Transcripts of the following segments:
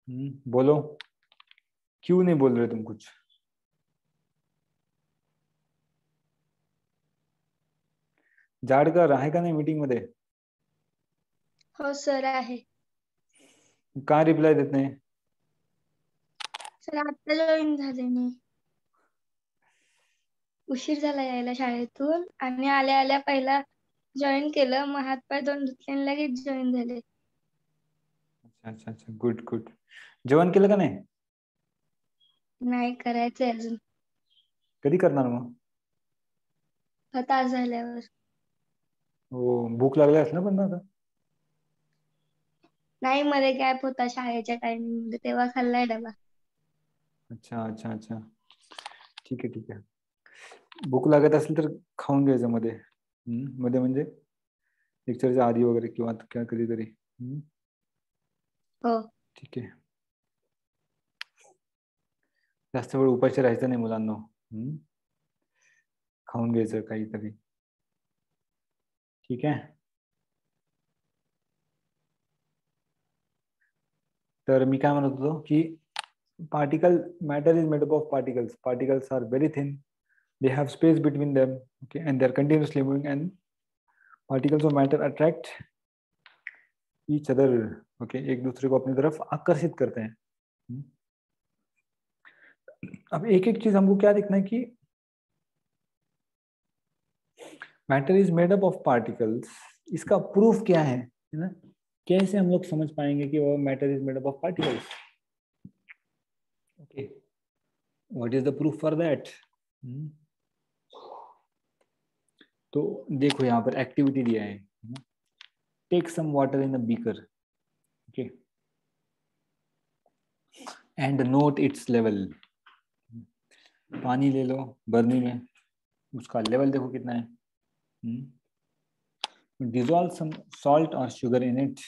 बोलो, क्यों नहीं बोल रहे तुम कुछ? जाडकर आहे का नाही मीटिंग मध्ये? हो सर आहे. का रिप्लाय देत नाही? सर आता जॉईन झाले मी. उशीर झाला यायला शाळेतून आणि आल्या आल्या पहिला जॉईन केलं, मग हातपाय दोन धुतले आणि लगेच जॉईन झाले. अच्छा अच्छा अच्छा, गुड गुड. जेवण केलं का नाही? नाही करायचंय अजून, कधी करणार मग? तास झाल्यावर. हो, भूक लागली असेल ना पण आता. नाही मध्ये गॅप होता शाळेच्या टायमिंग मध्ये, तेव्हा खाल्लाय डबा. अच्छा अच्छा अच्छा, ठीक आहे ठीक आहे. भूक लागत असेल तर खाऊन घ्यायचं मध्ये. मध्ये म्हणजे लेक्चरच्या आधी वगैरे किंवा कधीतरी. हो. ठीक आहे. जास्त वेळ उपाशी राहायचं नाही मुलांना. खाऊन घ्यायचं काहीतरी. ठीक आहे. तर मी काय म्हणत होतो की particle matter is made up of particles are very thin, they have space between them, okay, and they're continuously moving, and particles of matter attract each other, okay, एक दूसरे को अपनी तरफ आकर्षित करते हैं. अब एक एक चीज हमको क्या दिखना है कि matter is made up of particles. इसका प्रूफ क्या है ना? कैसे हम लोग समझ पाएंगे कि वो matter is made up of particles? Okay, what is the proof for that? तो देखो यहाँ पर एक्टिविटी दिया है. Take some water in a beaker, okay, and note its level. पानी ले लो बर्नी में, उसका लेवल देखो कितना है. डिजोल्व सम सॉल्ट और शुगर इन इट.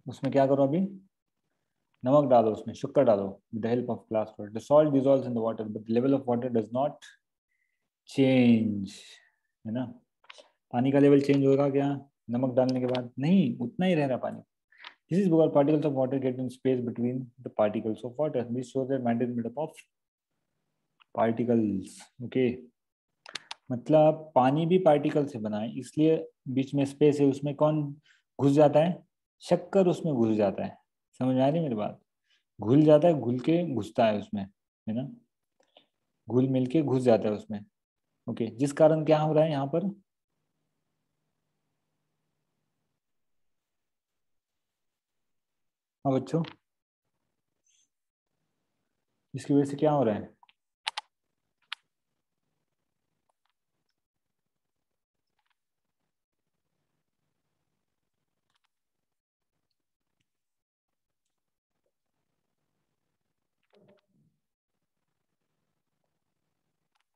उसमें क्या करो अभी? नमक डालो, उसमें शक्कर डालो with the help of glass water. The salt dissolves in the water but the level of water does not change, है ना? पानी का लेवल चेंज होगा क्या नमक डालने के बाद? नहीं, उतना ही रह रहा पानी. This is because particles of water get in space between the particles of water. This shows that matter is made up of particles. Okay. मतलब पानी भी पार्टिकल से बना है, इसलिए बीच में स्पेस है, उसमें कौन घुस जाता है? शक्कर उसमें घुस जाता है. समझ आ रही मेरी बात? घुल जाता है, घुल के घुसता है उसमें, है ना? घुल मिल के घुस जाता है उसमें. ओके, जिस कारण क्या हो रहा है यहाँ पर? हाँ बच्चों, इसकी वजह से क्या हो रहा है?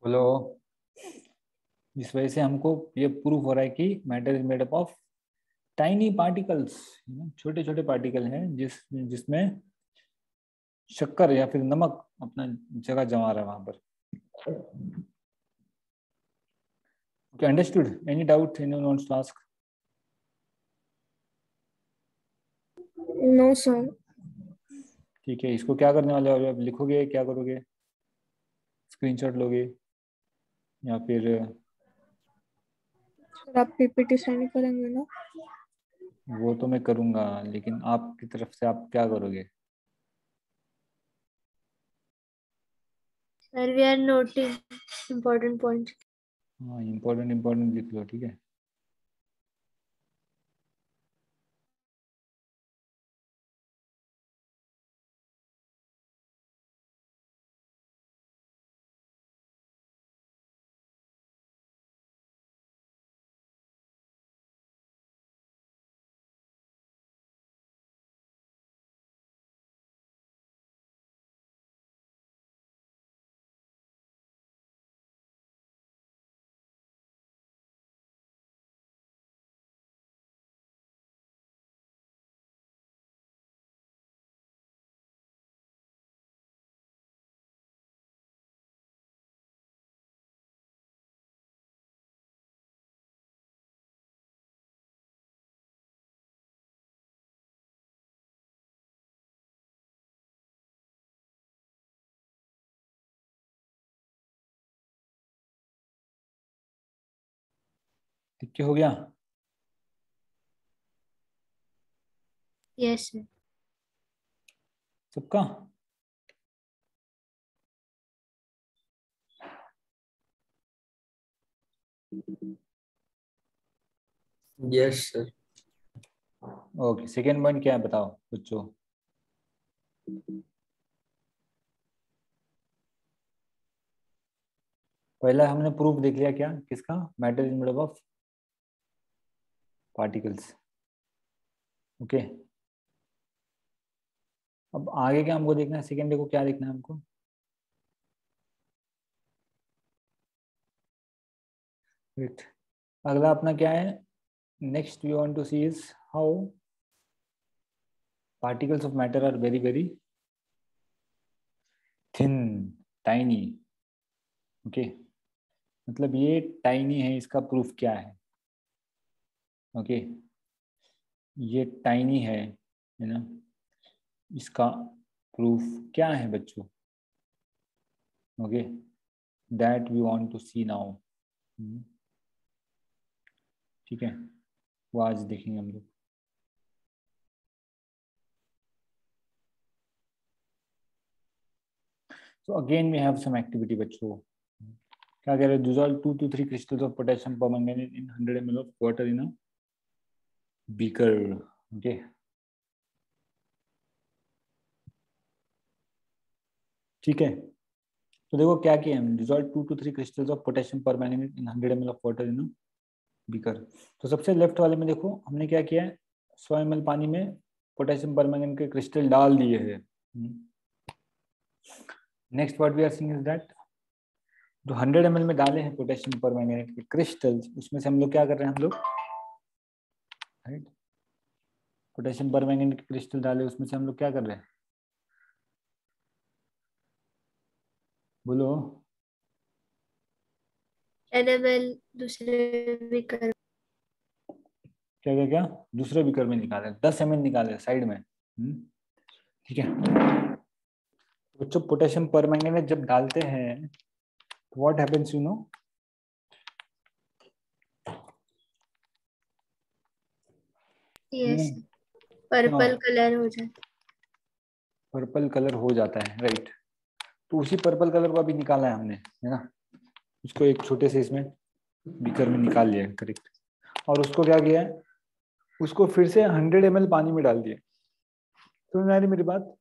बोलो. इस वजह से हमको ये प्रूफ हो रहा है कि matter is made up of tiny particles. छोटे छोटे पार्टिकल हैं जिसमें शक्कर या फिर नमक अपना जगह जमा रहा है वहां पर. Okay, understood? Any doubt anyone wants to ask? No sir. ठीक है, इसको क्या करने वाले हो अभी? अब लिखोगे, क्या करोगे? स्क्रीनशॉट लोगे या फिर? सर आप पीपीटी सेंड करेंगे ना? वो तो मैं करूंगा, लेकिन आपकी तरफ से आप क्या करोगे? Sir we are noting important point. हाँ, इम्पोर्टेंट इम्पोर्टेंट लिख लो, ठीक है. ठीक के हो गया? Yes sir. सबका? Yes sir. Okay, second point क्या है बताओ बच्चों? पहला हमने प्रूफ देख लिया, क्या किसका? Matter in middle of particles. Okay, अब आगे क्या हमको देखना है? सेकेंड डे को क्या देखना है हमको? Great. अगला अपना क्या है? Next we want to see is how particles of matter are very very thin, tiny. Okay, मतलब ये टाइनी है, इसका प्रूफ क्या है? ओके, ये टाइनी है ना, इसका प्रूफ क्या है बच्चों? Okay, that we want to see now. ठीक है, वो आज देखेंगे हम लोग। So again we have some activity बच्चों। क्या कह रहे हैं? dissolve 2 to 3 crystals of potassium permanganate in 100 ml of water in a beaker। okay, ठीक है, तो देखो क्या किया हमने, dissolve 2 to 3 crystals of potassium permanganate in 100 ml of water in a beaker। तो सबसे लेफ्ट वाले में देखो हमने क्या किया है, 100 ml पानी में पोटेशियम परमैंगनेट के क्रिस्टल डाल दिए हैं। Next what we are seeing is that जो 100 ml में डाले हैं पोटेशियम परमैंगनेट के क्रिस्टल्स, उसमें से हम लोग क्या कर रहे हैं, हम लोग राइट पोटेशियम परमैंगनेट के क्रिस्टल डाले, उसमें से हम लोग क्या कर रहे हैं, बोलो? एडेबल दूसरे बीकर। क्या क्या क्या? दूसरे बीकर में निकाले, 10 ml निकाले साइड में। ठीक है बच्चों, पोटेशियम परमैंगनेट जब डालते हैं तो what happens, you know? Yes, purple colour हो जाता पर्पल कलर हो जाता है, राइट। तो उसी पर्पल कलर को अभी निकाला है हमने, है ना, उसको एक छोटे से इसमें बीकर में निकाल लिया है, करेक्ट। और उसको क्या किया है, उसको फिर से 100 ml पानी में डाल दिया। समझ में आ रही मेरी बात?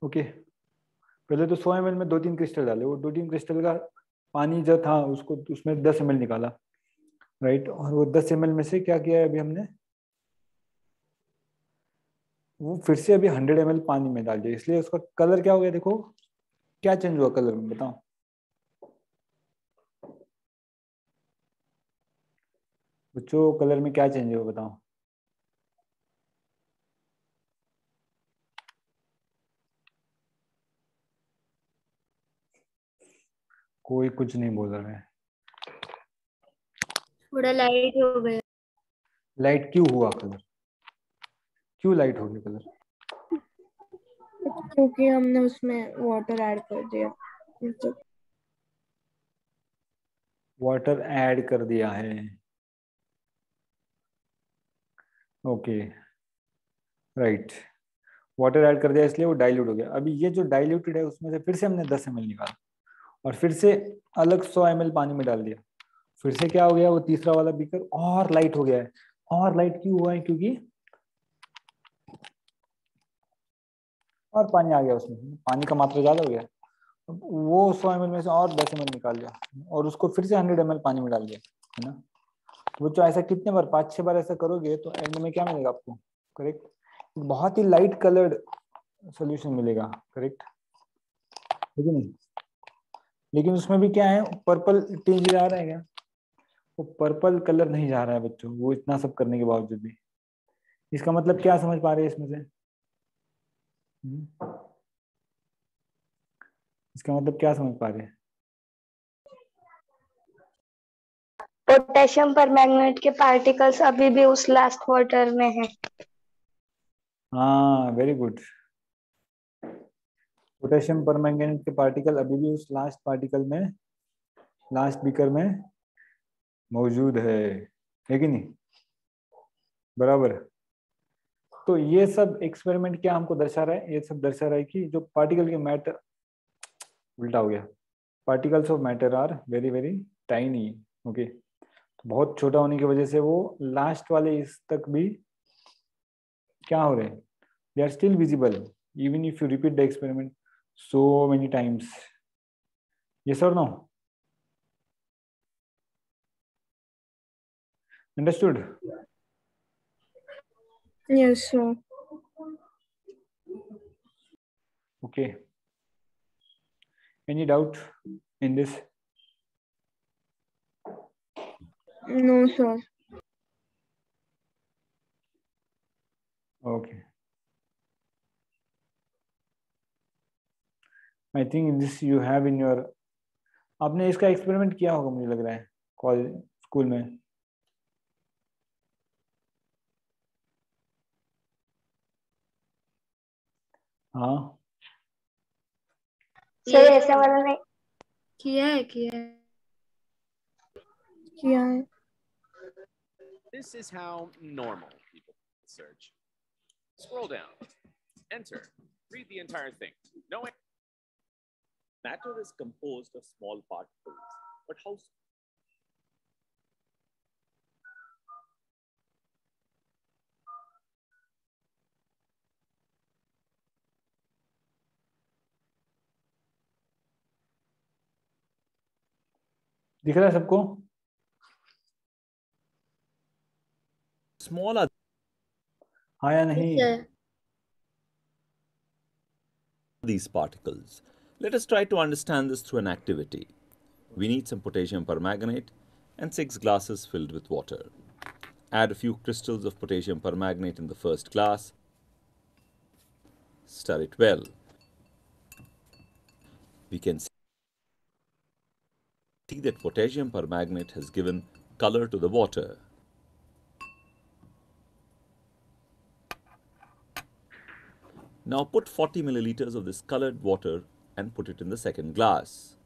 ओके, पहले तो 100 ml में 2-3 क्रिस्टल डाले, वो 2-3 क्रिस्टल का पानी जो था उसको उसमें 10 ml निकाला, राइट। और वो 10 ml में से क्या किया है अभी हमने, वो फिर से अभी 100 ml पानी में डाल दिया, इसलिए उसका कलर क्या हो गया, देखो क्या चेंज हुआ कलर में, बताओ? बच्चों कलर में क्या चेंज हुआ बताओ? कोई कुछ नहीं बोल रहा है। थोड़ा लाइट हो गया। लाइट क्यों हुआ कलर? क्यों लाइट हो गया कलर? क्योंकि हमने उसमें वाटर ऐड कर दिया। वाटर ऐड कर दिया है, ओके राइट। वाटर ऐड कर दिया इसलिए वो डाइल्यूट हो गया। अभी ये जो डाइल्यूटेड है उसमें से फिर से हमने 10 ml निकाला और फिर से अलग 100 ml पानी में डाल दिया, फिर से क्या हो गया, वो तीसरा वाला बीकर और लाइट हो गया है। और लाइट क्यों हुआ है, क्योंकि और पानी आ गया उसमें, पानी का मात्रा ज्यादा हो गया। अब वो 100 ml में से और 10 ml निकाल लिया और उसको फिर से 100 ml पानी में डाल दिया, है ना। वो जो ऐसा कितने बार, 5-6 बार ऐसा करोगे तो एंड में क्या मिलेगा आपको, करेक्ट, बहुत ही लाइट कलर्ड सोल्यूशन मिलेगा, करेक्ट है कि नहीं। लेकिन उसमें भी क्या है, पर्पल टिंज जा रहा है क्या, वो पर्पल कलर नहीं जा रहा है बच्चों, वो इतना सब करने के बावजूद भी। इसका मतलब क्या समझ पा रहे हैं इसमें से? इसका मतलब क्या समझ पा रहे हैं? पोटेशियम परमैंगनेट के पार्टिकल्स अभी भी उस लास्ट वाटर में है। हाँ वेरी गुड। पोटेशियम परमैंगनेट के पार्टिकल अभी भी उस लास्ट पार्टिकल में, लास्ट बीकर में मौजूद है कि नहीं? बराबर। तो ये सब एक्सपेरिमेंट क्या हमको दर्शा रहा है? ये सब दर्शा रहा है कि जो पार्टिकल के मैटर, उल्टा हो गया, particles of matter are very very tiny. Okay, बहुत छोटा होने की वजह से वो लास्ट वाले इस तक भी क्या हो रहे हैं, they are still visible even if you repeat the experiment so many times. Yes और no? Understood? Yes, sir. Okay, any doubt in this? No, sir. Okay, I think this you have in your, आपने इसका experiment किया होगा मुझे लग रहा है college school में। हाँ सर ऐसा वाला नहीं किया है किया है। This is how normal people search. Scroll down. Enter. Read the entire thing. No matter is composed of small particles, but how दिख रहा है सबको? small are हाँ या नहीं? these particles? Let us try to understand this through an activity. We need some potassium permanganate and 6 glasses filled with water. Add a few crystals of potassium permanganate in the first glass. Stir it well. We can see that potassium permanganate has given color to the water. Now put 40 milliliters of this colored water and put it in the second glass.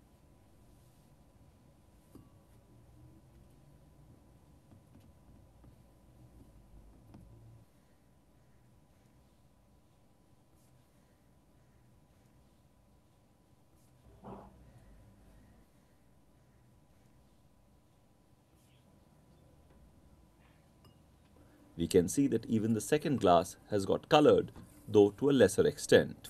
We can see that even the second glass has got colored, though to a lesser extent.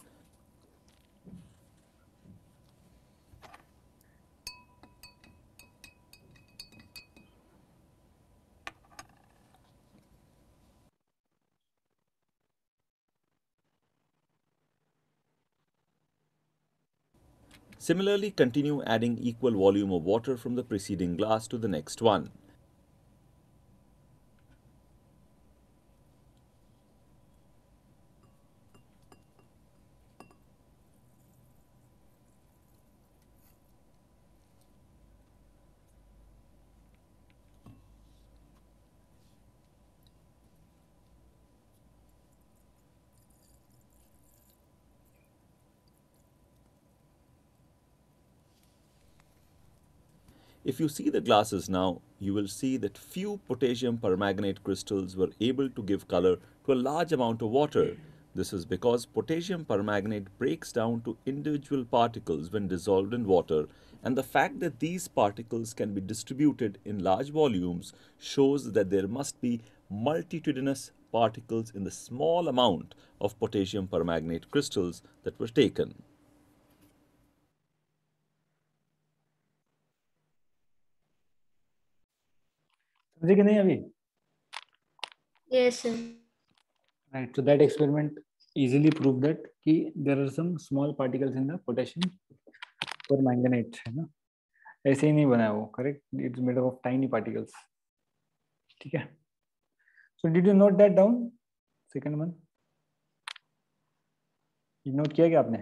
Similarly, continue adding equal volume of water from the preceding glass to the next one. If you see the glasses now, you will see that few potassium permanganate crystals were able to give color to a large amount of water. This is because potassium permanganate breaks down to individual particles when dissolved in water, and the fact that these particles can be distributed in large volumes shows that there must be multitudinous particles in the small amount of potassium permanganate crystals that were taken. समझे कि नहीं अभी? Yes, sir. Right. So that experiment easily proved that कि there are some small particles in the potassium permanganate, है ना? ऐसे ही नहीं बना है वो, correct? It's made up of tiny particles. ठीक है? So did you note that down? Second one. ये नोट किया क्या आपने?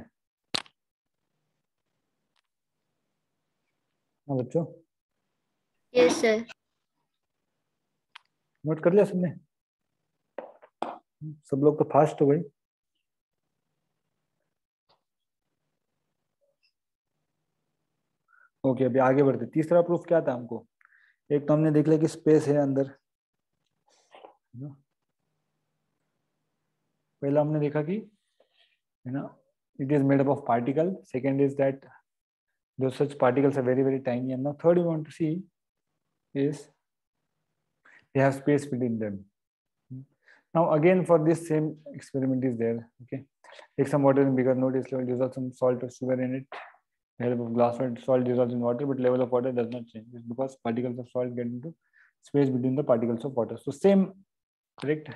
हाँ बच्चों, Yes, sir. नोट कर लिया सबने? सब लोग तो फास्ट हो गए। ओके, अभी आगे बढ़ते। तीसरा प्रूफ क्या था हमको एक तो हमने देख लिया कि स्पेस है अंदर, पहला हमने देखा कि है ना it is made up of particle. Second is that those such particles are very tiny, and now third we want to see is they have space between them. Now again for this same experiment is there. Okay, take some water in bigger notice level, dissolve some salt or sugar in it. The help of glass or salt dissolves in water, but level of water does not change. It's because particles of salt get into space between the particles of water. So same, correct,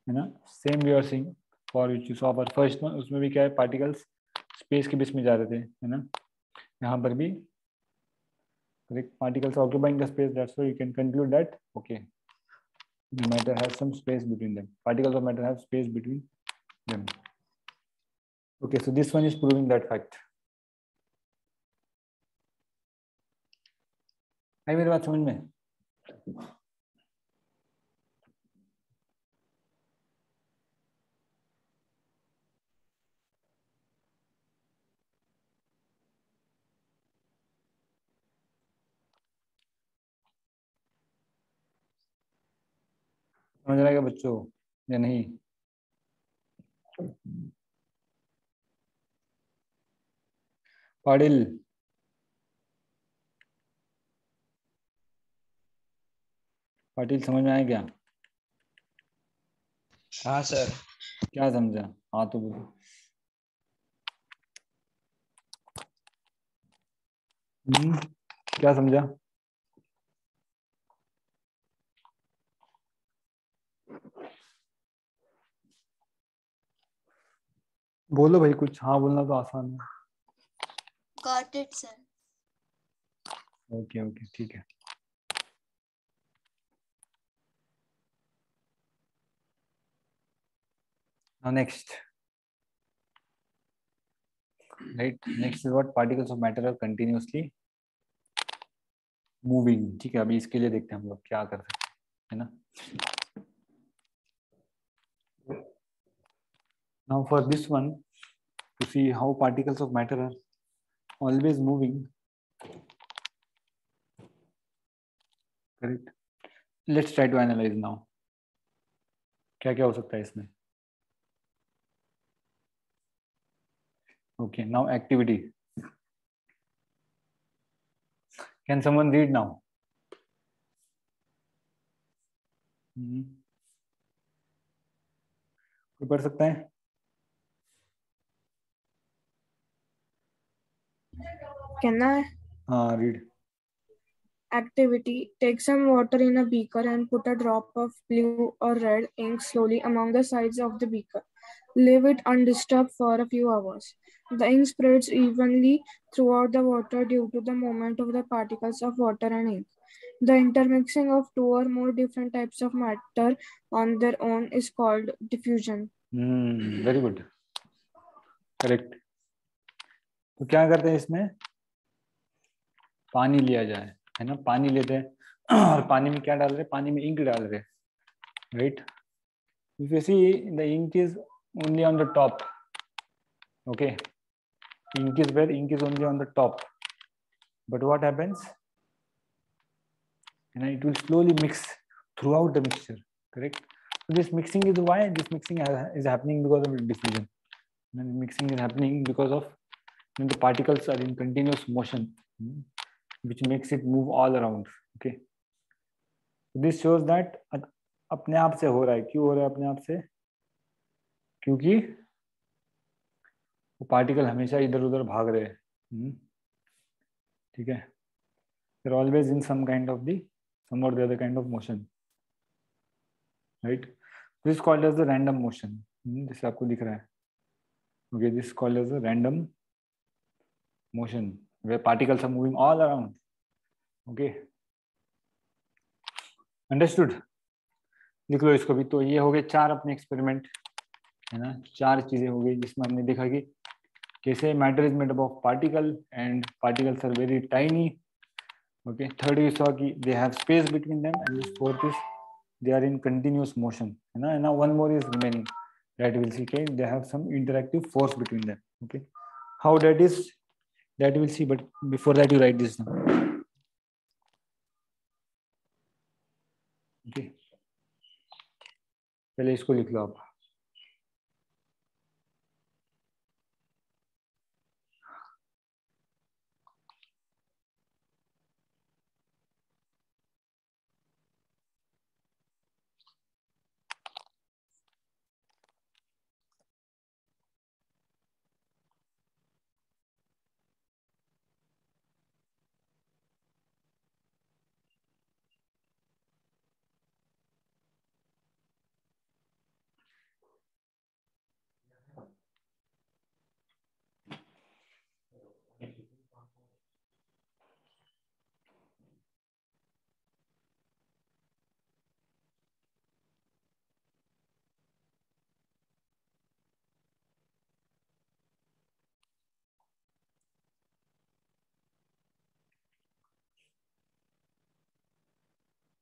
है ना, same we are seeing for which you saw for first one. उसमें भी क्या है, particles space के बीच में जा रहे थे, है ना, यहाँ पर भी correct, particles are occupying the space. That's why you can conclude that okay, the matter has some space between them. Particles of matter have space between them. Okay, so this one is proving that fact. आई मेरी बात समझ में? समझ रहा है क्या बच्चों या नहीं? पाटिल, पाटिल समझ में आया क्या? हाँ सर। क्या समझा? हाँ तो बोलो। क्या समझा? बोलो भाई कुछ। हाँ बोलना तो आसान है। Got it, sir. Okay okay ठीक है। Now next, right? Next is what particles of matter are continuously moving. ठीक है, अभी इसके लिए देखते हैं हम लोग क्या कर सकते हैं, है ना? Now for this one, to see how particles of matter are always moving, correct? Let's try to analyze now. क्या क्या हो सकता है इसमें? Okay, now activity. Can someone read now? कोई पढ़ सकता है? Can I? हाँ, read. Activity. Take some water in a beaker and put a drop of blue or red ink slowly among the sides of the beaker. Leave it undisturbed for a few hours. The ink spreads evenly throughout the water due to the movement of the particles of water and ink. The intermixing of two or more different types of matter on their own is called diffusion. Very good. Correct. तो क्या करते हैं इसमें? पानी लिया जाए, है ना, पानी लेते हैं और पानी में क्या डाल रहे हैं? पानी में इंक डाल रहे हैं, right? If you see, the ink is only on the top. Okay, ink is where? Ink is only on the top. But what happens? And it will slowly mix throughout the mixture, correct? So this mixing is why? This mixing is happening because of diffusion. And mixing is happening because of when the particles are in continuous motion, which makes it move all around. Okay. So this shows that अपने आप से हो रहा है। क्यों हो रहा है अपने आप से? क्योंकि वो पार्टिकल हमेशा इधर उधर भाग रहे हैं, ठीक है? They're always in some kind of some or the other kind of motion, right? This is called as the random motion. जैसे आपको दिख रहा है, okay? This is called as a random motion where particles are moving all around. Okay, understood? लिख लो इसको भी। तो ये हो गए 4 अपने एक्सपेरिमेंट, है ना? 4 चीजें हो गई जिसमें हमने देखा कि कैसे matter is made up of particle and particles are very tiny. Okay, third we saw कि they have space between them, and this fourth is they are in continuous motion, है ना? And now one more is remaining that we'll see. Okay, they have some interactive force between them. Okay, how that is, that we'll see, but before that you write this down. पहले इसको लिख लो आप।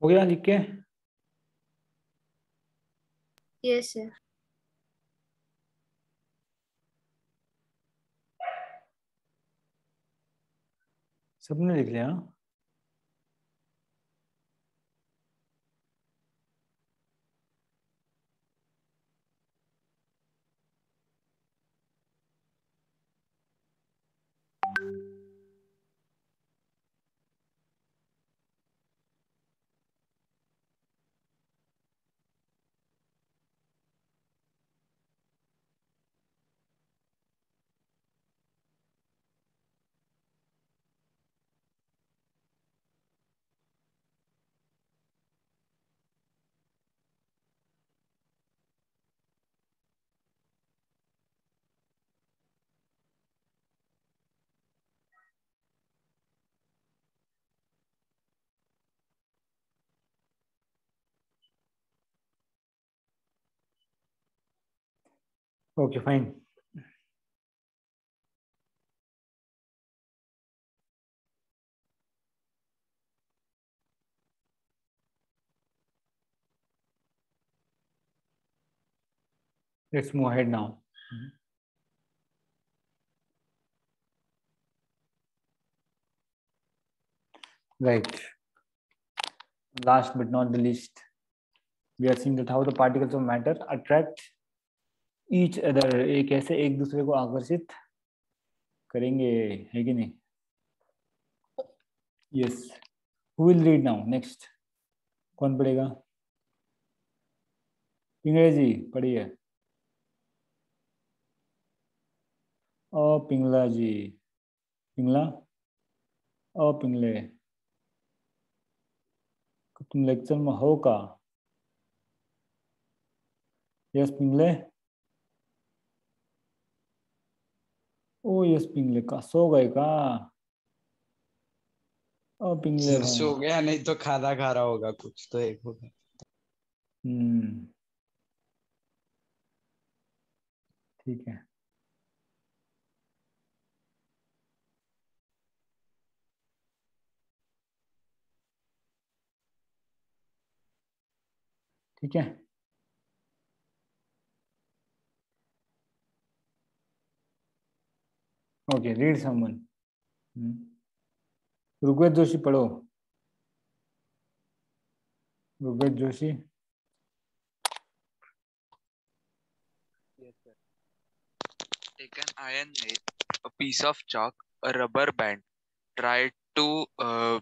हो गया लिख के? Yes sir. सबने लिख लिया? Okay, fine. Let's move ahead now. Right. Last but not the least, we are seeing that how the particles of matter attract each other. ये कैसे एक दूसरे को आकर्षित करेंगे, है कि नहीं? Yes. Who will read now? Next. कौन पढ़ेगा? पिंगले जी पढ़िए। पिंगला जी, पिंगला, पिंगले, तुम लेक्चर में हो का? Yes Pingale. Oh yes Pingale का सो गए का? पिंगले सर भाई सो गया, नहीं तो खाना खा रहा होगा कुछ तो एक होगा। ठीक है। ठीक है। Okay, read someone. Rigved Joshi पढ़ो। Rigved Joshi. Yes, sir. Take an iron nail, a piece of chalk, a rubber band. Try to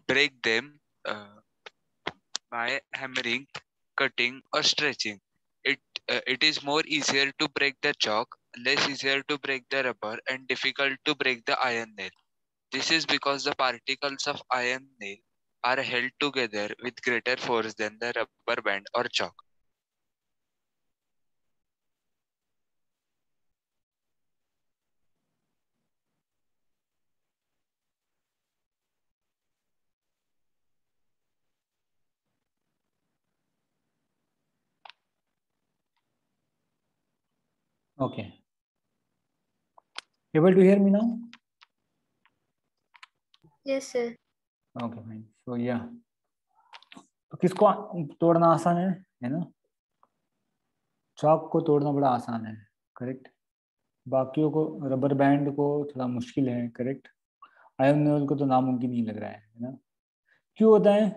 break them by hammering, cutting, or stretching. It is more easier to break the chalk, less easier to break the rubber, and difficult to break the iron nail. This is because the particles of iron nail are held together with greater force than the rubber band or chalk. Okay. Able to hear me now? Yes, sir. Okay, fine. So yeah. तो किसको तोड़ना आसान है ना? Chalk को तोड़ना बड़ा आसान है, करेक्ट। बाकियों को, रबर बैंड को थोड़ा मुश्किल है, करेक्ट। आयरन नेल को तो नामुमकिन ही लग रहा है ना? क्यों होता है?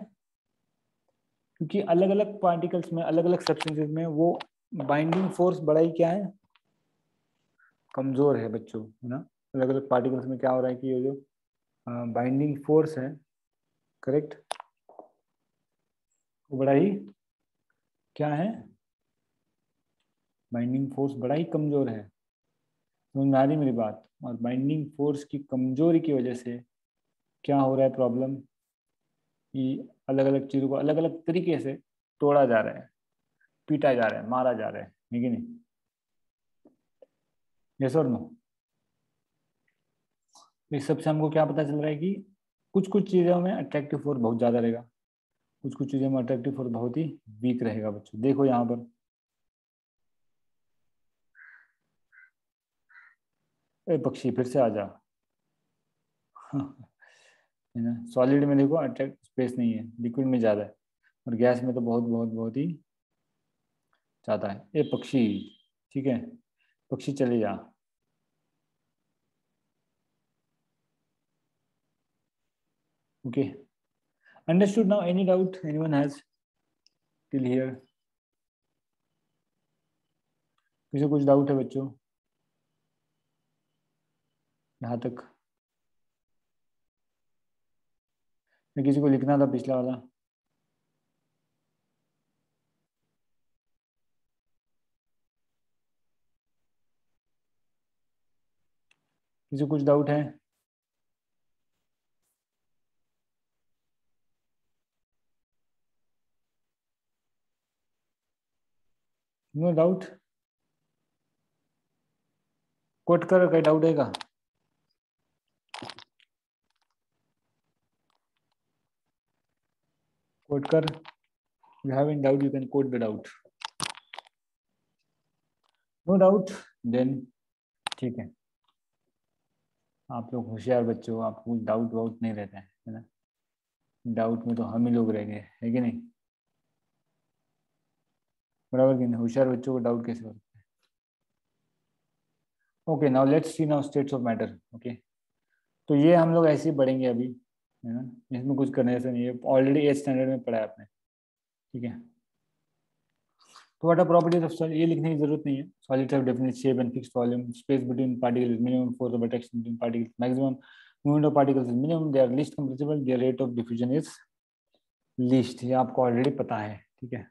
क्योंकि अलग अलग पार्टिकल्स में, अलग अलग सब्सटेंसेस में वो बाइंडिंग फोर्स बड़ा ही क्या है, कमजोर है बच्चों, है ना। अलग अलग पार्टिकल्स में क्या हो रहा है कि ये जो बाइंडिंग फोर्स है, करेक्ट, वो बड़ा ही क्या है, बाइंडिंग फोर्स बड़ा ही कमजोर है। समझ में आ रही मेरी बात। और बाइंडिंग फोर्स की कमजोरी की वजह से क्या हो रहा है प्रॉब्लम, कि अलग अलग चीजों को अलग अलग तरीके से तोड़ा जा रहा है, पीटा जा रहा है, मारा जा रहा है कि नहीं? यस और नो? इस सबसे हमको क्या पता चल रहा है कि कुछ कुछ चीजों में अट्रैक्टिव फोर्स बहुत ज्यादा रहेगा, कुछ कुछ चीजों में अट्रैक्टिव फोर्स बहुत ही वीक रहेगा बच्चों। देखो यहाँ पर ए पक्षी फिर से आ जा। है ना, सॉलिड में देखो अट्रैक्ट स्पेस नहीं है, लिक्विड में ज्यादा है, और गैस में तो बहुत बहुत बहुत ही ज्यादा है। ए पक्षी, ठीक है, पक्षी चले जा। Okay, understood now? Any doubt anyone has till here? किसी को कुछ डाउट है बच्चों यहाँ तक? या किसी को लिखना था पिछला वाला? किसी को कुछ डाउट है? No doubt? कोट कर, कहीं डाउट है का? कोट कर, you have any doubt you can quote the doubt. No doubt, then ठीक है। आप लोग होशियार बच्चों, आपको डाउट वाउट नहीं रहता है ना। डाउट में तो हम ही लोग रह गए, है कि नहीं? बराबर कि नहीं? होशियार बच्चों को डाउट कैसे होता है? Okay, now let's see now states of matter. Okay, तो ये हम लोग ऐसे ही पढ़ेंगे अभी, है ना, इसमें कुछ करने से नहीं है, ऑलरेडी 8th स्टैंडर्ड में पढ़ा है आपने, ठीक है। तो what are properties of solid, ये लिखने की जरूरत नहीं है। Solids have definite shape and fixed volume, space between particles is minimum, force of attraction between particles maximum, movement of particles is minimum, they are least compressible, their rate of diffusion is least. ये आपको already पता है, ठीक है।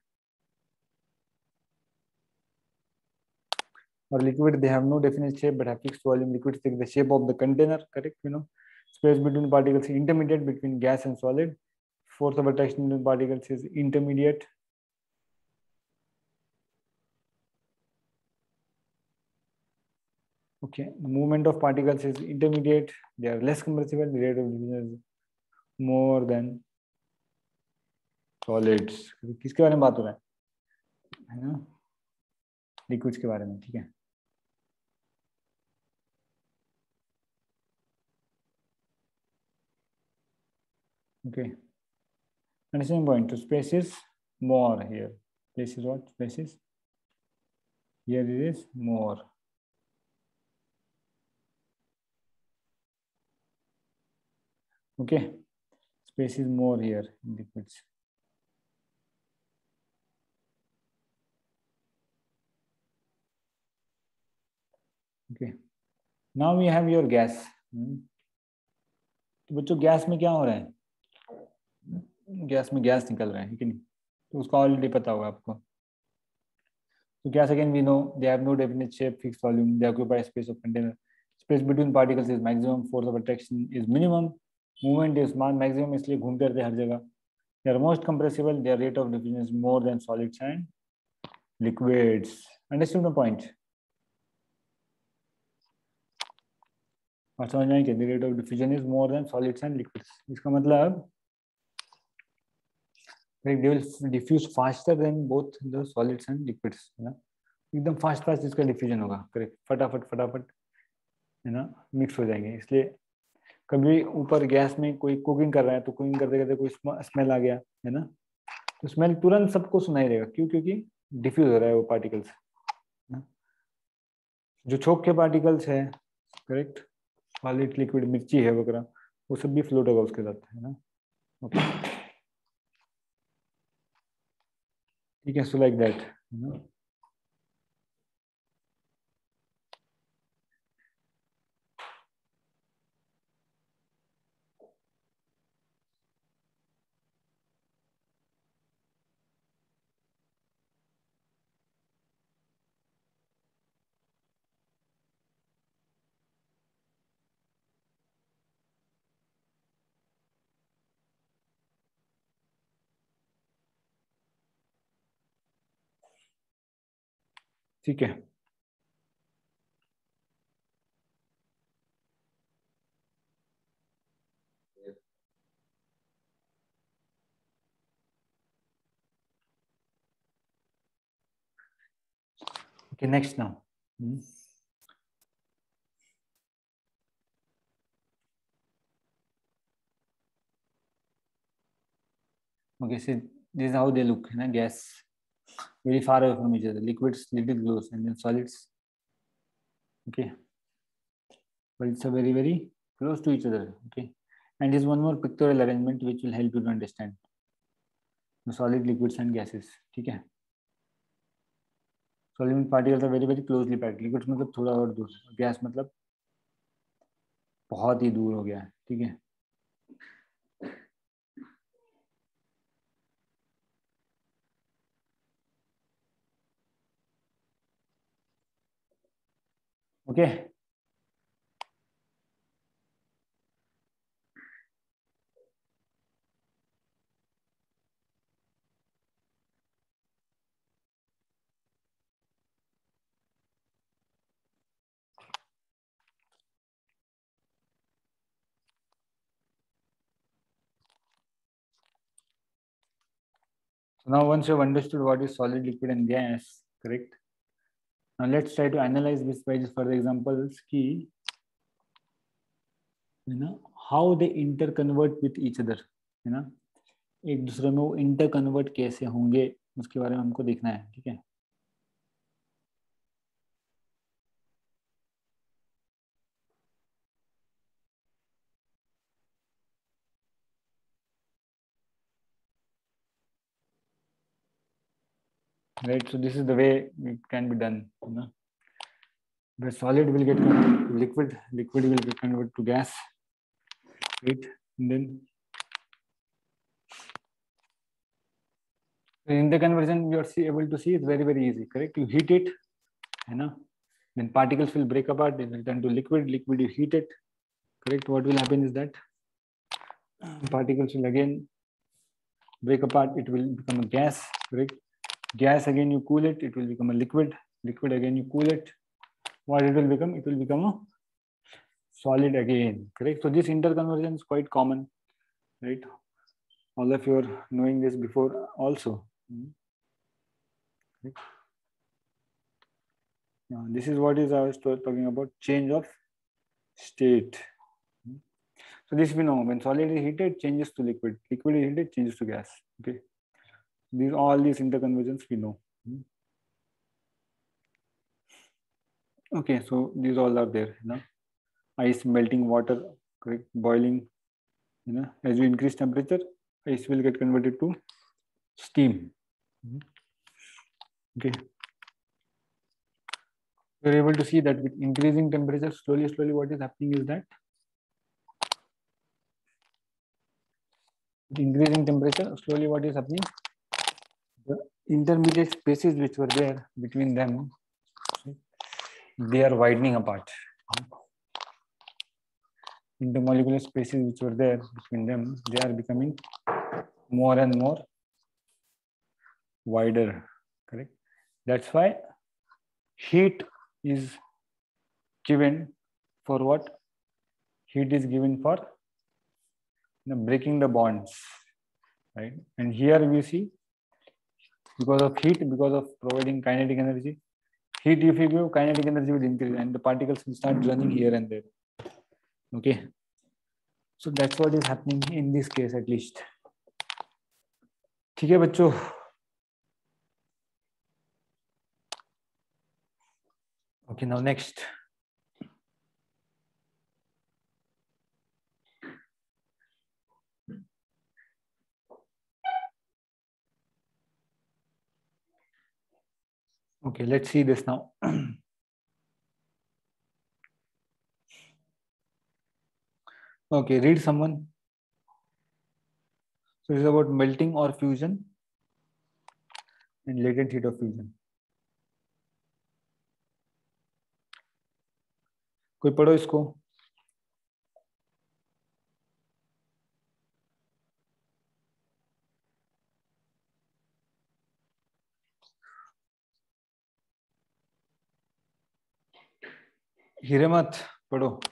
और liquid, they have no definite shape but have fixed volume. Liquids take the shape of the container, correct, you know. Space between particles is intermediate between gas and solid. Force of attraction between particles is intermediate. Okay, the movement of particles is intermediate, they are less compressible, the rate of diffusion is more than solids. किसके बारे में बात हो रहा है ना? Liquids के बारे में, ठीक है। Okay, understanding point. So space is more here. Space is what? Space is here, it is more. Okay, space is more here in liquids. Okay, now we have your gas. तो बच्चों gas में क्या हो रहा है? Gas में gas निकल रहा है कि नहीं? तो उसका ऑलरेडी पता होगा आपको। तो gas again we know they have no definite shape, fixed volume, they occupy space of container, space between particles is maximum, force of attraction is minimum, movement is maximum, इसलिए घूमते रहते हर जगह, they are most compressible, their rate of diffusion is more than solids and liquids. Understood the point? और समझ में कि rate of diffusion is more than solids and liquids, इसका मतलब they will diffuse faster than both the solids and liquids, है ना। एकदम fast fast इसका डिफ्यूजन होगा, करेक्ट, फटाफट फटाफट, है ना, मिक्स हो जाएंगे। इसलिए कभी ऊपर गैस में कोई कुकिंग कर रहा है तो कुकिंग करते करते कोई स्मेल आ गया, है ना, तो स्मेल तुरंत सबको सुनाई देगा। क्यों? क्योंकि डिफ्यूज हो रहा है वो पार्टिकल्स। जो छोक के पार्टिकल्स है, करेक्ट, सॉलिड लिक्विड मिर्ची है वगैरह, वो सब भी फ्लोट होगा उसके साथ, है ना। ओके, ठीक है, सो लाइक दैट, है ना। ठीक है, okay, next now. Okay, so this is how they look, you know, gas very far away from each other, liquids little close, and then solids, okay, but it's a very, very close to each other, okay. And there's one more pictorial arrangement which will help you to understand the solid, liquids and gases, ठीक है. Solvent particles are very, very closely packed. Liquids मतलब थोड़ा और दूर, gas मतलब बहुत ही दूर हो गया है, ठीक है. Okay. So now once you have understood what is solid, liquid and gas, correct? Now let's try to analyze this by just further examples ki, you know, how they interconvert with each other, you know, एक दूसरे में वो interconvert कैसे होंगे उसके बारे में हमको देखना है, ठीक है. Right, so this is the way it can be done, you know. The solid will get converted to liquid, liquid will get converted to gas, right? And then in the conversion you are able to see it's very, very easy, correct? You heat it, you know, then particles will break apart, they will turn to liquid, liquid you heat it, correct? What will happen is that particles will again break apart, it will become a gas, correct? Gas again you cool it, it will become a liquid, liquid again you cool it. What it will become? It will become a solid again, correct? So this interconversion is quite common, right? All of you are knowing this before also. Okay. Now this is what is I was talking about, change of state. So this we know, when solid is heated, changes to liquid, liquid is heated, changes to gas. Okay, these all these interconversions we know. Okay, so these all are there, you know, ice melting water, correct, boiling, you know, as you increase temperature, ice will get converted to steam. Okay, you're able to see that with increasing temperature, slowly what is happening is that with increasing temperature, slowly what is happening, the intermediate spaces which were there between them, they are widening apart. Intermolecular spaces which were there between them, they are becoming more and more wider, correct? That's why heat is given for what? Heat is given for, you know, breaking the bonds, right? And here we see, because of heat, because of providing kinetic energy, heat if you give, kinetic energy will increase and the particles will start running here and there. Okay, so that's what is happening in this case at least. ठीक है बच्चों. Okay, now next. Okay, let's see this now. Okay, read someone. So it's about melting or fusion and latent heat of fusion. कोई पढ़ो इसको. हिरेमत पढ़ो.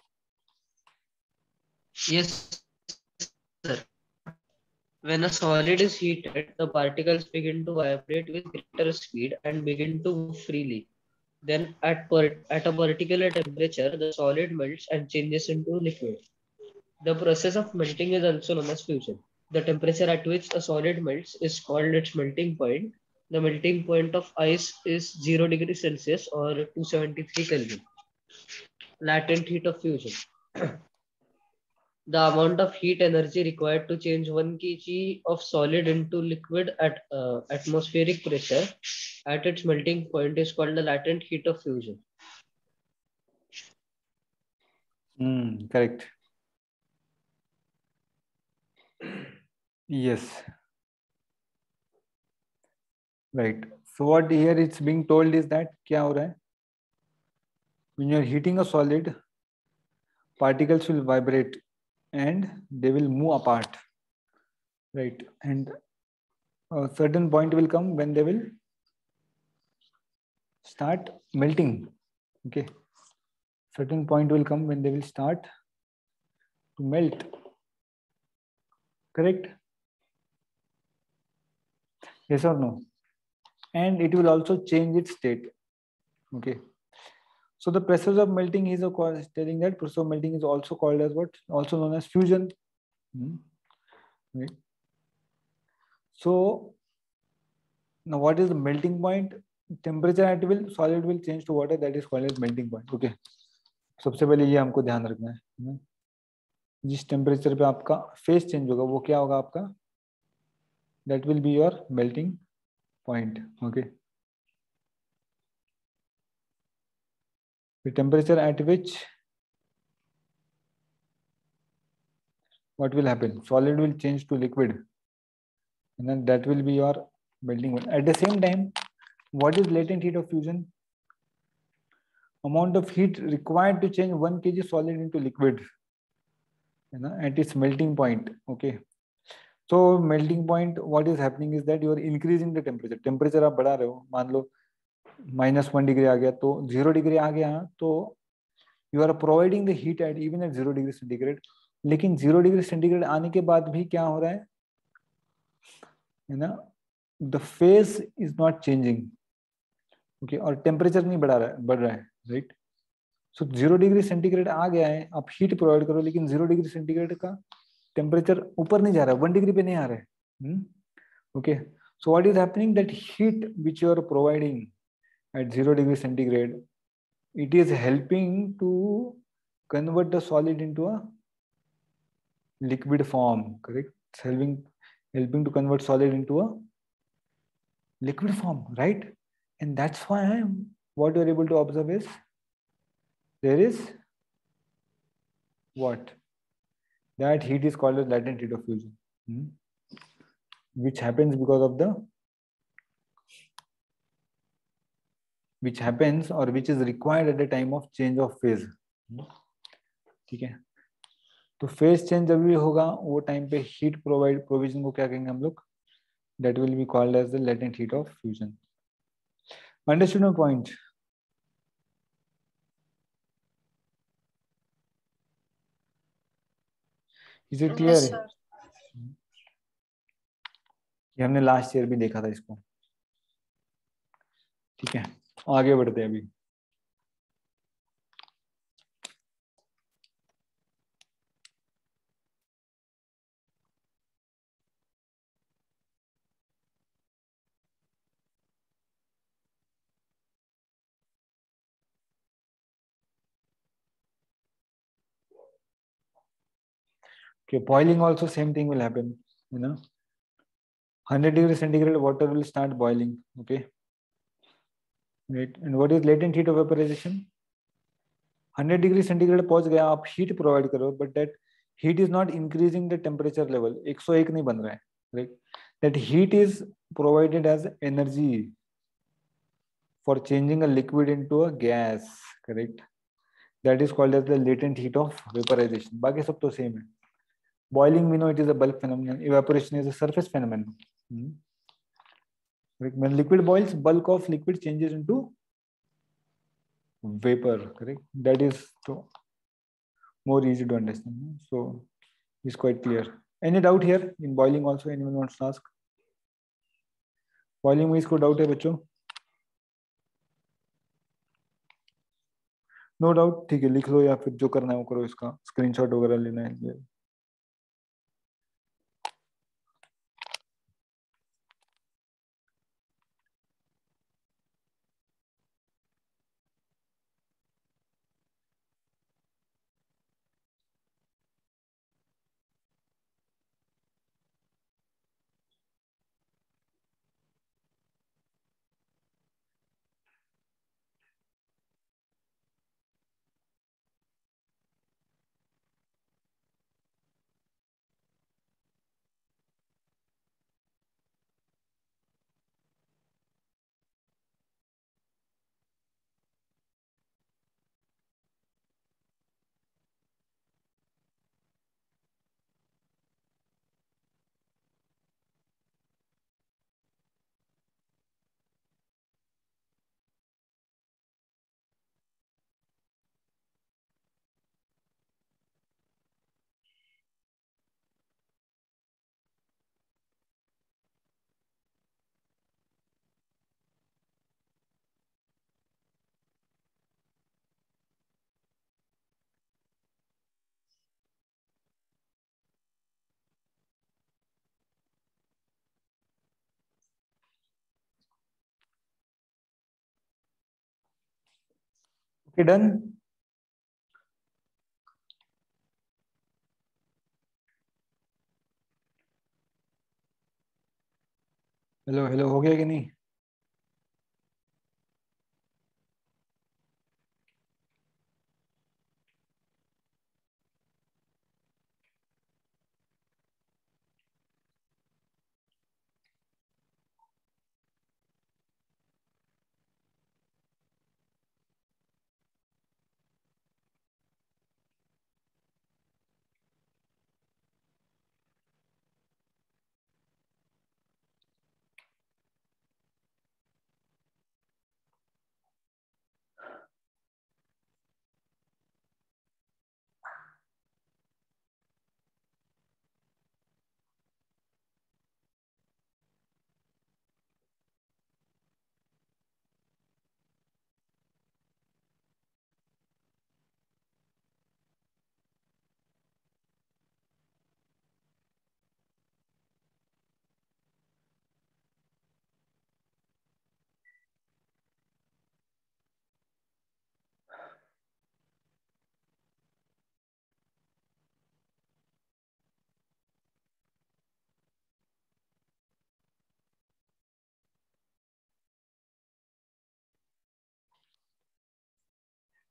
Yes, sir. When a solid is heated, the particles begin to vibrate with greater speed and begin to move freely. Then at a particular temperature, the solid melts and changes into liquid. The process of melting is also known as fusion. The temperature at which a solid melts is called its melting point. The melting point of ice is 0 degrees Celsius or 273 Kelvin. Latent heat of fusion. The amount of heat energy required to change 1 kg of solid into liquid at atmospheric pressure at its melting point is called the latent heat of fusion. Correct. Yes. Right. So what here it's being told is that क्या हो रहा है? When you are heating a solid, particles will vibrate and they will move apart. Right. And a certain point will come when they will start melting. Okay. Certain point will come when they will start to melt. Correct? Yes or no? And it will also change its state. Okay. So the process of melting is telling that process of melting is also called as what? Also known as fusion. Right. So now what is the melting point? Temperature at will solid will change to water, that is called as melting point. Okay. सबसे पहले ये हमको ध्यान रखना है. जिस temperature पे आपका फेस चेंज होगा वो क्या होगा आपका? That will be your melting point. Okay. The temperature at which what will happen? Solid will change to liquid, and then that will be your melting point. At the same time, what is latent heat of fusion? Amount of heat required to change 1 kg solid into liquid, at its melting point. Okay. So melting point, what is happening is that you are increasing the temperature. Temperature आप बढ़ा रहे हो, मान लो -1 degree आ गया, तो 0 degree आ गया, तो you are providing the heat at even at 0 degree centigrade. लेकिन 0 degree centigrade आने के बाद भी क्या हो रहा है? The phase is not changing. Okay, और temperature नहीं बढ़ रहा है, right? So 0 degree centigrade आ गया है, आप heat provide करो, लेकिन 0 degree centigrade का temperature ऊपर नहीं जा रहा है, 1 degree पे नहीं आ रहा है. Okay, so what is happening? That heat which you are providing at 0 degree centigrade, it is helping to convert the solid into a liquid form. Correct? It's helping to convert solid into a liquid form, right? And that's why what you are able to observe is there is what? That heat is called as latent heat of fusion, which happens because of which happens or which is required at the time of change of phase. ठीक है, तो phase change जब भी होगा वो time पे heat provision को क्या कहेंगे हम लोग? That will be called as the latent heat of fusion. Understood my point? Is it clear? Yes, sir. ये हमने लास्ट ईयर भी देखा था इसको. ठीक है, आगे बढ़ते हैं अभी. Okay, boiling also same thing will happen. 100 degree centigrade water will start boiling. Okay, right. And what is latent heat of vaporization? 100 degree centigrade पहुंच गया, आप heat provide करो, but that heat is not increasing the temperature level. 101 नहीं बन रहा है, right? That heat is provided as energy for changing a liquid into a gas. Correct? That is called as the latent heat of vaporization. बाकी सब तो same है. Boiling, we know it is a bulk phenomenon. Evaporation is a surface phenomenon. When liquid boils, bulk of liquid changes into vapor, correct? That is more easy to understand. So it's quite clear. Any doubt here in boiling also? Anyone wants to ask? Boiling में इसको doubt है बच्चों? No doubt, ठीक है, लिख लो या फिर जो करना है वो करो, इसका स्क्रीनशॉट वगैरह लेना है। Okay, done. हेलो हेलो, हो गया कि नहीं?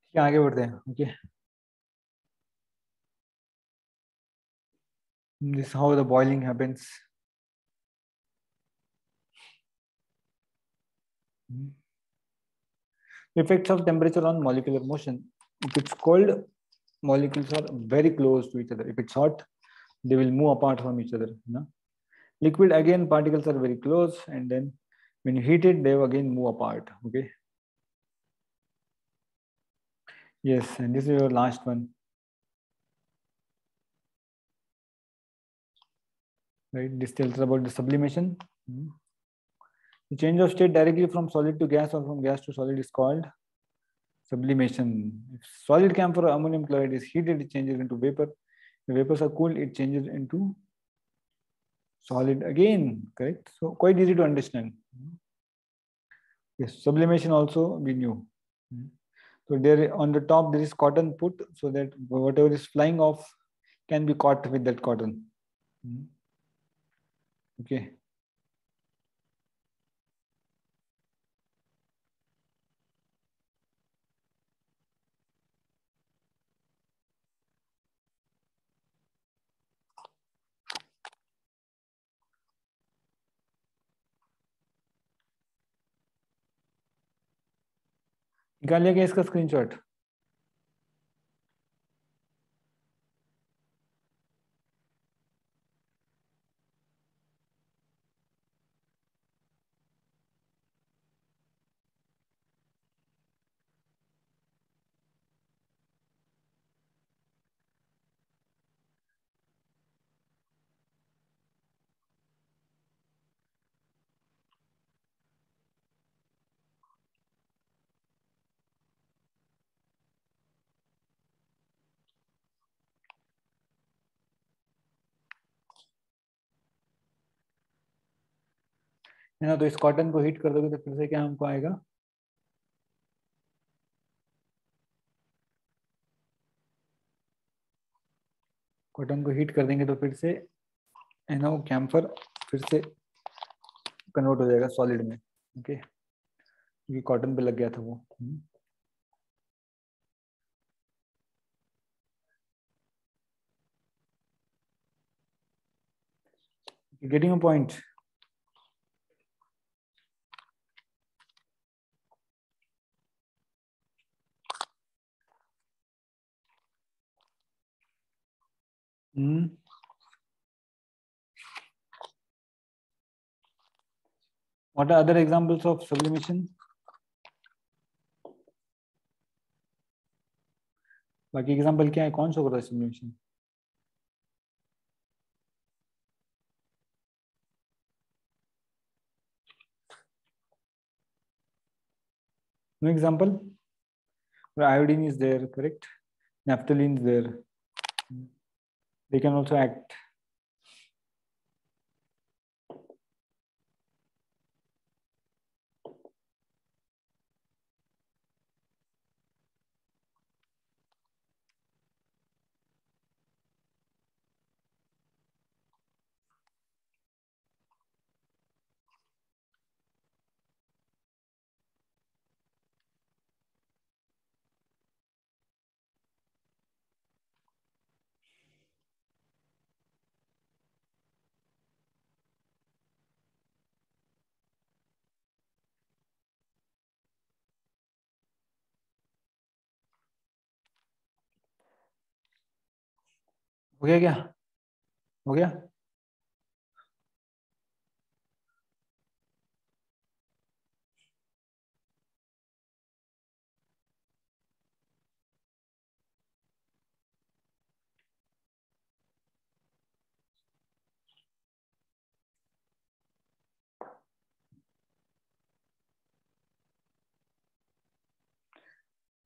ठीक है, आगे बढ़ते हैं। Okay, this is how the boiling happens. Effects of temperature on molecular motion. If it's cold, molecules are very close to each other. If it's hot, they will move apart from each other. Liquid, again, particles are very close, and then when you heat it, they again move apart. Okay. Yes, and this is your last one. Right, this tells about the sublimation. The change of state directly from solid to gas or from gas to solid is called sublimation. If solid camphor or ammonium chloride is heated, it changes into vapor. The vapors are cooled, it changes into solid again, correct? So quite easy to understand. Yes, sublimation also we knew. So there on the top there is cotton put so that whatever is flying off can be caught with that cotton. Okay. निकाल लिया क्या इसका screenshot? है ना। तो इस cotton को heat कर दोगे तो फिर से क्या हमको आएगा, कॉटन को हीट कर देंगे तो फिर से है ना वो कैम्फर फिर से कन्वर्ट हो जाएगा सॉलिड में। ओके, क्योंकि कॉटन पे लग गया था वो। Getting a point. What are other examples of sublimation? बाकी एग्जाम्पल क्या है, कौन शो कर रहा है sublimation? No example? Iodine is there, correct? Naphthalene is there. They can also act. हो गया क्या? हो गया?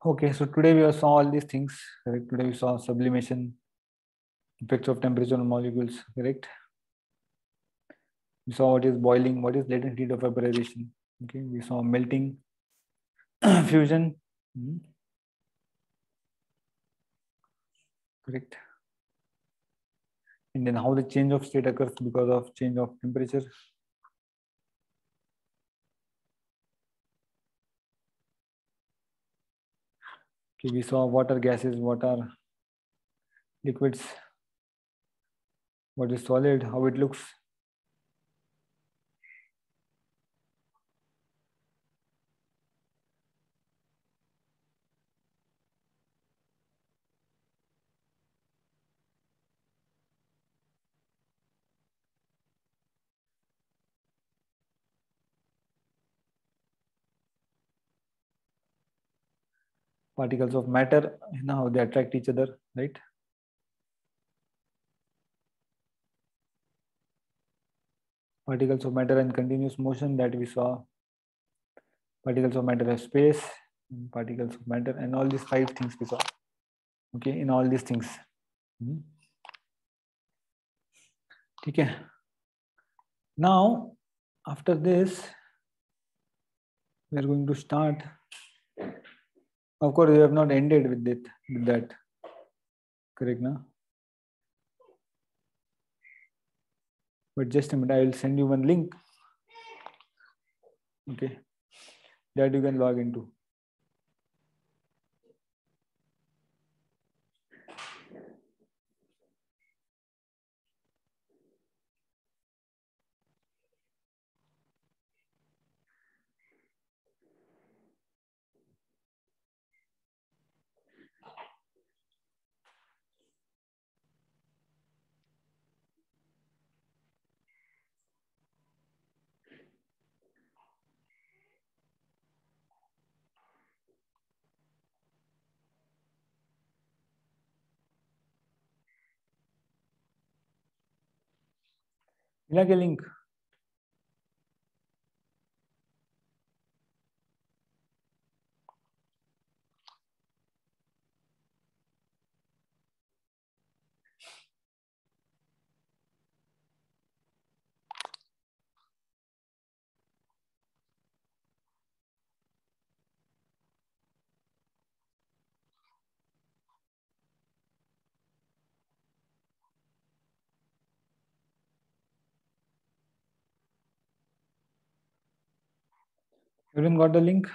Okay, so today we saw all these things, correct? Today we saw sublimation, effects of temperature on molecules, correct? We saw what is boiling, what is latent heat of vaporization. Okay, we saw melting, fusion, correct? And then how the change of state occurs because of change of temperature. Okay, we saw what are gases, what are liquids, what is solid, how it looks. Particles of matter, you know, how they attract each other, right? Particles of matter and continuous motion that we saw. Particles of matter have space, particles of matter, and all these 5 things we saw. Okay, in all these things. Okay. Now, after this, we are going to start. Of course, we have not ended with it, with that. Correct, now? But just a minute, I will send you one link. Okay, that you can log into. मिला क्या link? Everyone got the link?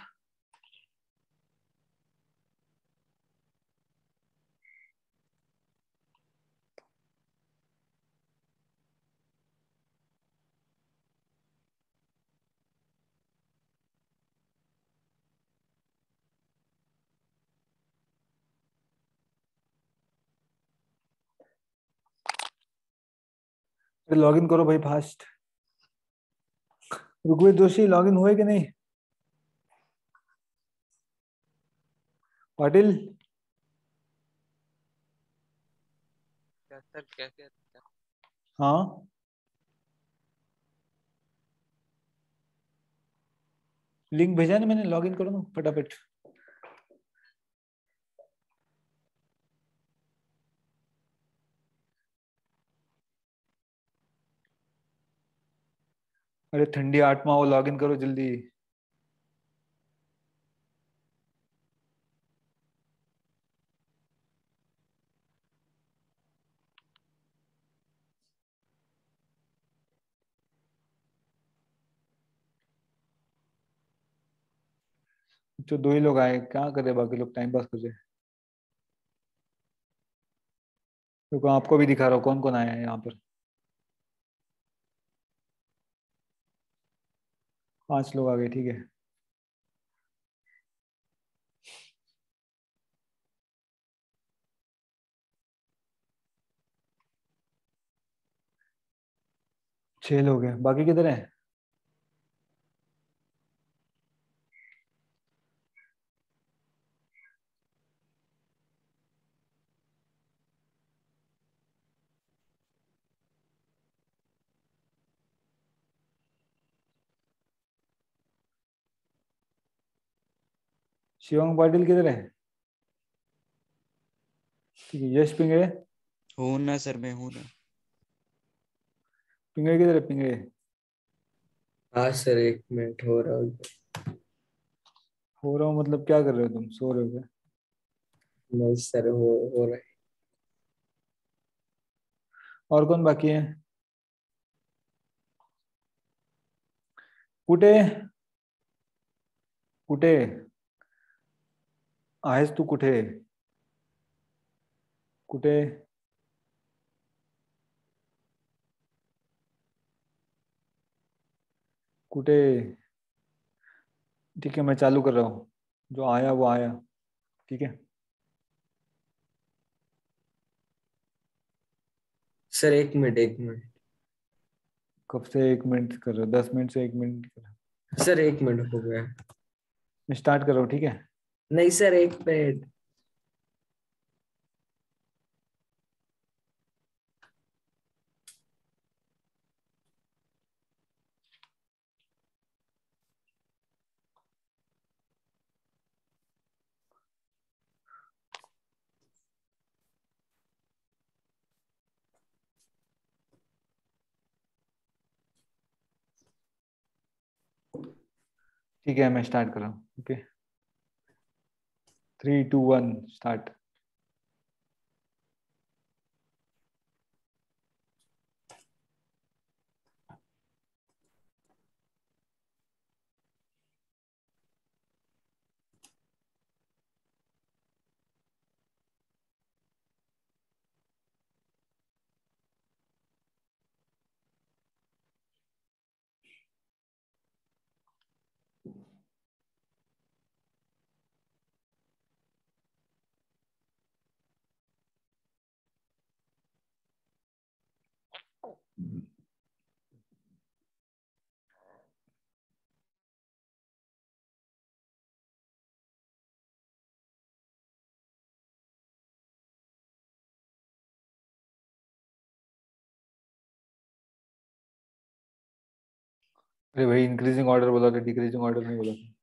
Log in करो भाई फास्ट। Rigved Joshi log in हुए कि नहीं? पाटिल क्या sir क्या क्या क्या? हाँ लिंक भेजा ना मैंने, लॉग इन करो ना फटाफट। अरे ठंडी आत्मा हो, लॉग इन करो जल्दी। जो दो ही लोग आए, क्या करे बाकी लोग टाइम पास कर रहे हैं। देखो आपको भी दिखा रहा हूँ कौन कौन आया है यहाँ पर। 5 लोग आ गए, ठीक है। छह लोग हैं, बाकी किधर हैं? शिवंग पाटिल किधर है? ठीक है, यश पिंगळे। हूँ ना सर, मैं हूँ ना। पिंगळे किधर है? पिंगळे हाँ सर, 1 मिनट हो रहा हूँ। हो रहा हूँ मतलब क्या कर रहे हो तुम, सो रहे हो क्या? नहीं सर, हो रहा है। और कौन बाकी है? कुठे कुठे आहेस तू? कुठे कुठे? कुठे? ठीक है मैं चालू कर रहा हूँ, जो आया वो आया, ठीक है। Sir 1 minute 1 minute. कब से 1 मिनट कर रहे हो? 10 मिनट से 1 मिनट कर रहे हो। सर 1 मिनट हो गया। मैं स्टार्ट कर रहा हूँ, ठीक है। नहीं सर, 1 मिनट। ठीक है मैं स्टार्ट कर रहा हूँ, ओके। 3 2 1 स्टार्ट। अरे भाई इंक्रीजिंग ऑर्डर बोला था, डिक्रीजिंग ऑर्डर नहीं बोला था।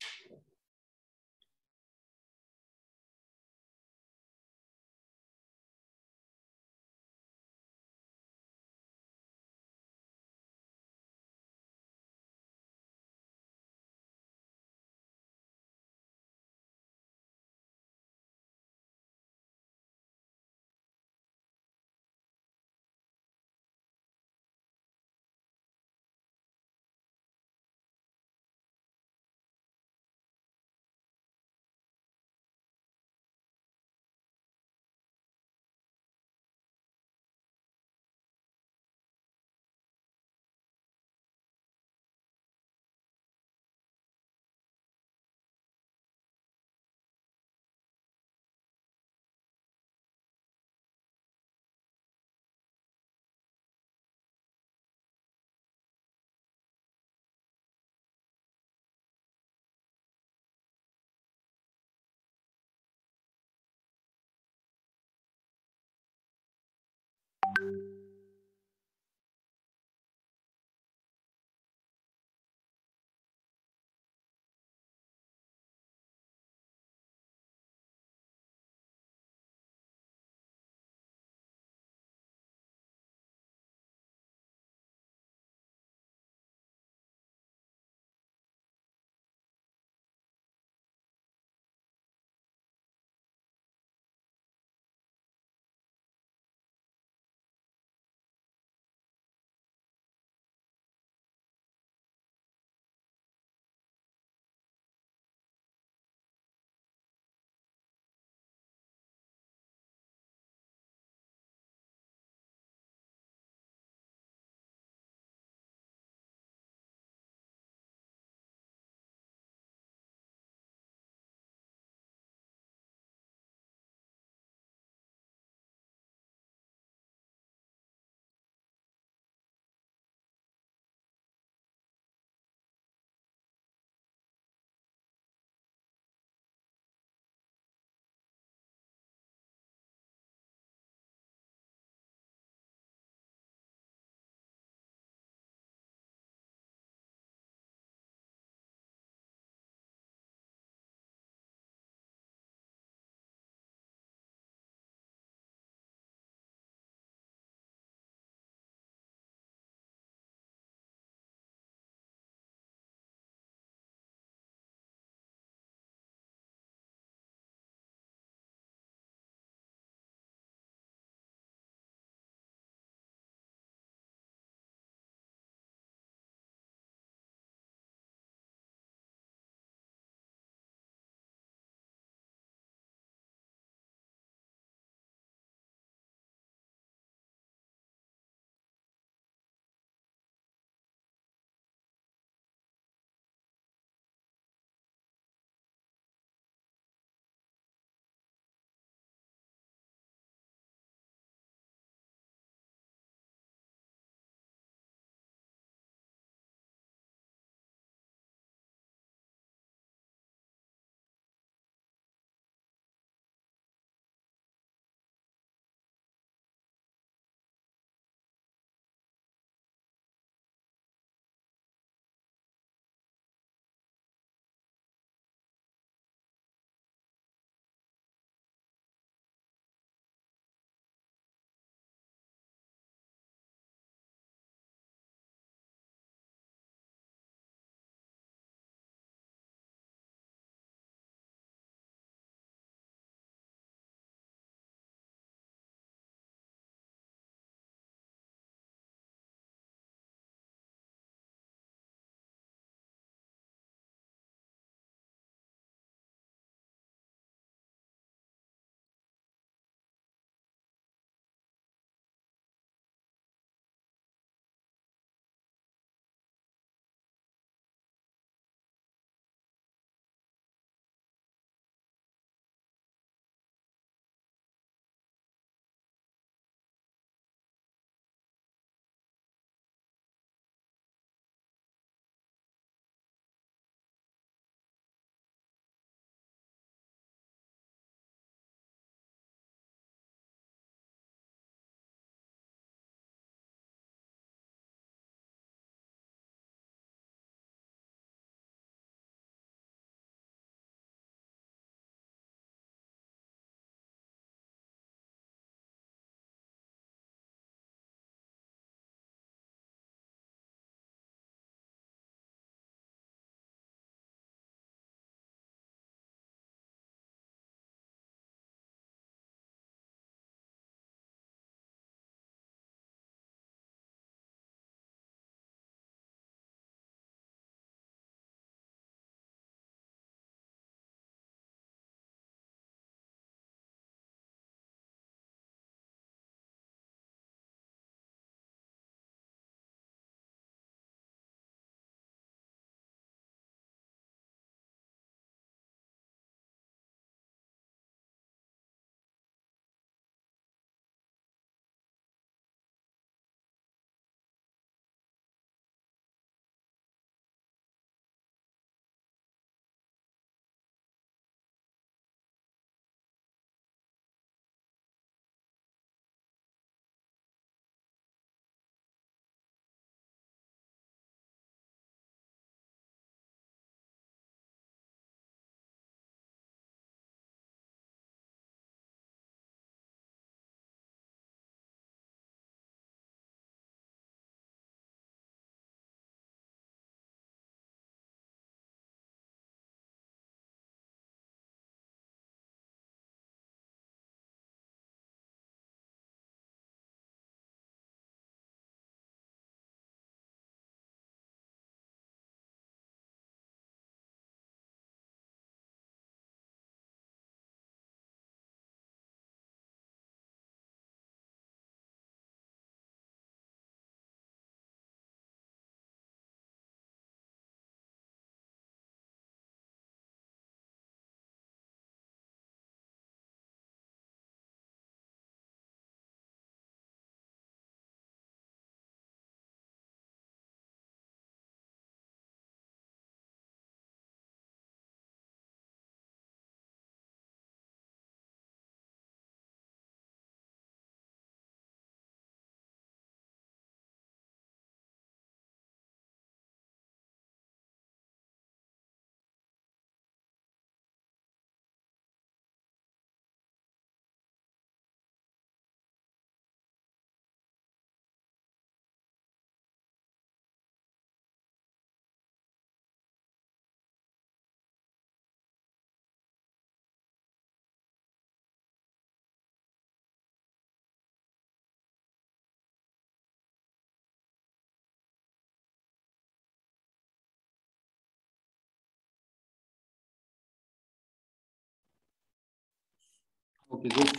Okay, good.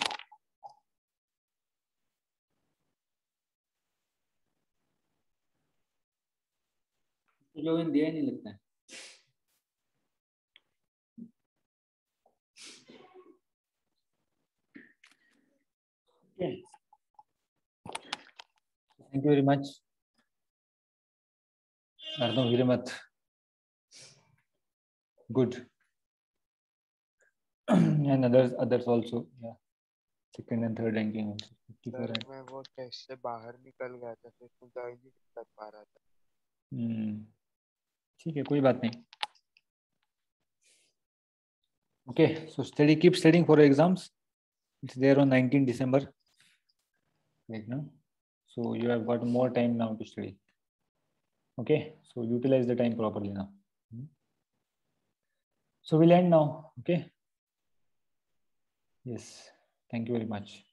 जो दिया ही नहीं लगता है. Okay. Thank you very much. Arnav Hiramat. Good. And others also. Yeah. Second and third ranking also. 54 sir मैं वो टेस्ट से बाहर निकल गया था फिर मैं ज्वाइन नहीं कर पा रहा था. ठीक है, कोई बात नहीं. Okay, so keep studying for exams. It's there on 19 December. Right now. So you have got more time now to study. Okay, so utilize the time properly now. So we'll end now. Okay. Yes. Thank you very much.